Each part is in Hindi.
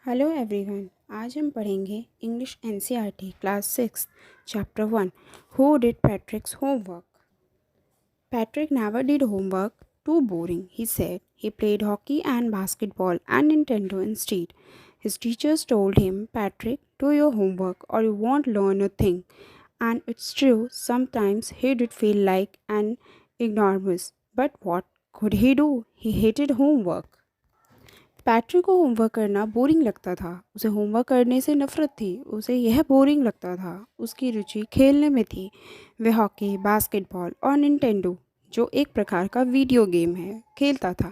Hello everyone. आज हम पढ़ेंगे English NCERT class 6 chapter 1 who did पैट्रिक्स homework. Patrick never did homework. Too boring, he said. He played hockey and basketball and Nintendo instead. His teachers told him, Patrick, do your homework or you won't learn a thing. And it's true, sometimes he did feel like an ignoramus. But what could he do? He hated homework. Patrick को होमवर्क करना बोरिंग लगता था। उसे होमवर्क करने से नफरत थी। उसे यह बोरिंग लगता था। उसकी रुचि खेलने में थी। वह हॉकी, बास्केटबॉल और निंटेंडो, जो एक प्रकार का वीडियो गेम है, खेलता था।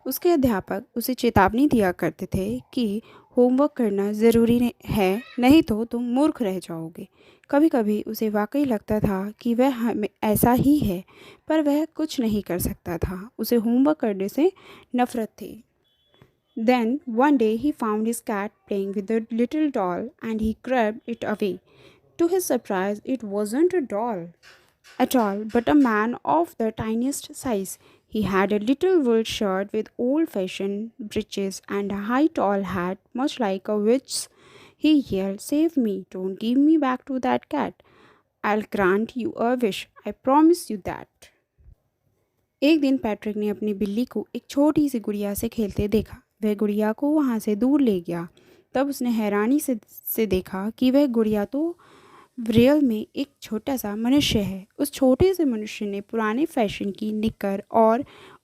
उसके अध्यापक उसे चेतावनी दिया करते थे कि होमवर्क करना ज़रूरी है, नहीं तो तुम मूर्ख रह जाओगे। कभी कभी उसे वाकई लगता था कि वह ऐसा ही है, पर वह कुछ नहीं कर सकता था। उसे होमवर्क करने से नफरत थी। Then one day he found his cat playing with a little doll and he grabbed it away. To his surprise, it wasn't a doll at all, but a man of the tiniest size. He had a little wool shirt with old fashioned breeches and a high tall hat, much like a witch's. He yelled, Save me! Don't give me back to that cat. I'll grant you a wish. I promise you that. एक दिन पैट्रिक ने अपनी बिल्ली को एक छोटी सी गुड़िया से खेलते देखा। वह गुड़िया को वहाँ से दूर ले गया। तब उसने हैरानी से देखा कि वह गुड़िया तो रियल में एक छोटा सा मनुष्य है। उस छोटे से मनुष्य ने पुराने फैशन की निक्कर और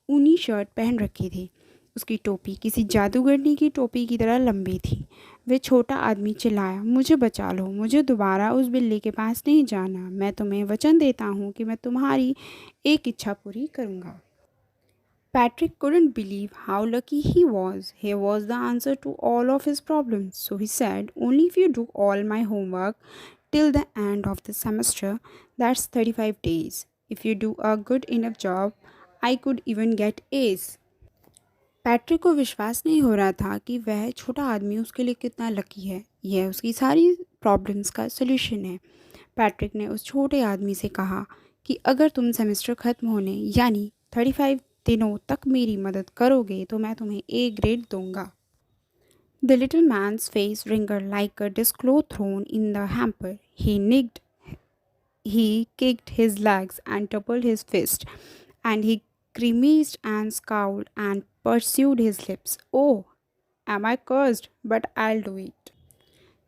ऊनी शर्ट पहन रखी थी। उसकी टोपी किसी जादूगरनी की टोपी की तरह लंबी थी। वह छोटा आदमी चिल्लाया, मुझे बचा लो, मुझे दोबारा उस बिल्ली के पास नहीं जाना। मैं तुम्हें वचन देता हूँ कि मैं तुम्हारी एक इच्छा पूरी करूँगा। Patrick couldn't believe how lucky he was. Here was the answer to all of his problems. So he said, Only if you do all my homework till the end of the semester, that's 35 days. If you do a good enough job, I could even get A's. Patrick को विश्वास नहीं हो रहा था कि वह छोटा आदमी उसके लिए कितना लकी है। यह उसकी सारी प्रॉब्लम्स का सलूशन है। पैट्रिक ने उस छोटे आदमी से कहा कि अगर तुम सेमेस्टर ख़त्म होने यानी 35 दिनों तक मेरी मदद करोगे तो मैं तुम्हें ए ग्रेड दूंगा। The little man's face wrinkled like a disclosed thrown in the hamper. He kicked his legs and doubled his fist, and he grimaced and scowled and pursued his lips. Oh, am I cursed? But I'll do it.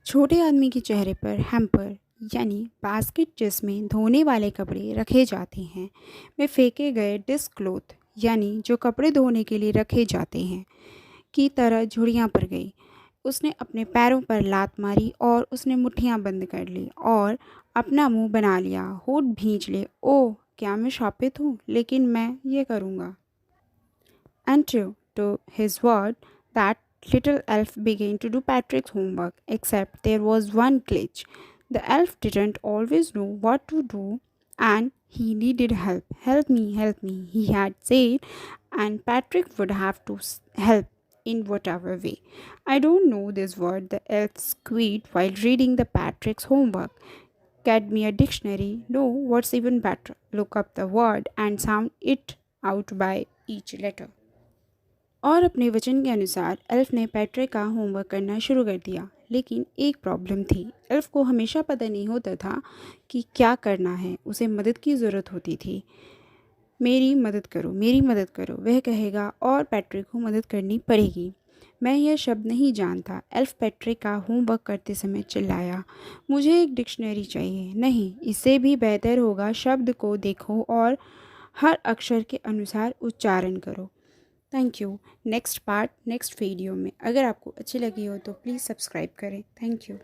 छोटे आदमी के चेहरे पर हैम्पर यानी बास्केट जिसमें धोने वाले कपड़े रखे जाते हैं में फेंके गए डिस्क क्लोथ यानी जो कपड़े धोने के लिए रखे जाते हैं की तरह झुड़ियाँ पर गई। उसने अपने पैरों पर लात मारी और उसने मुट्ठियाँ बंद कर ली और अपना मुंह बना लिया। होठ भींच ले। ओह, क्या मैं शापित हूँ, लेकिन मैं ये करूँगा। And true to his word, that little elf began to do Patrick's homework, except there was one glitch. The elf didn't always know what to do and he needed help. Help me, he had said, and Patrick would have to help in whatever way. I don't know this word, the elf squeaked while reading the Patrick's homework. Get me a dictionary. No, what's even better? Look up the word and sound it out by each letter. और अपने वचन के अनुसार एल्फ ने पैट्रिक का होमवर्क करना शुरू कर दिया। लेकिन एक प्रॉब्लम थी। एल्फ को हमेशा पता नहीं होता था कि क्या करना है। उसे मदद की ज़रूरत होती थी। मेरी मदद करो, मेरी मदद करो, वह कहेगा और पैट्रिक को मदद करनी पड़ेगी। मैं यह शब्द नहीं जानता। एल्फ पैट्रिक का होमवर्क करते समय चिल्लाया, मुझे एक डिक्शनरी चाहिए। नहीं, इससे भी बेहतर होगा शब्द को देखो और हर अक्षर के अनुसार उच्चारण करो। Thank you. Next part next video में। अगर आपको अच्छी लगी हो तो प्लीज़ सब्सक्राइब करें। Thank you.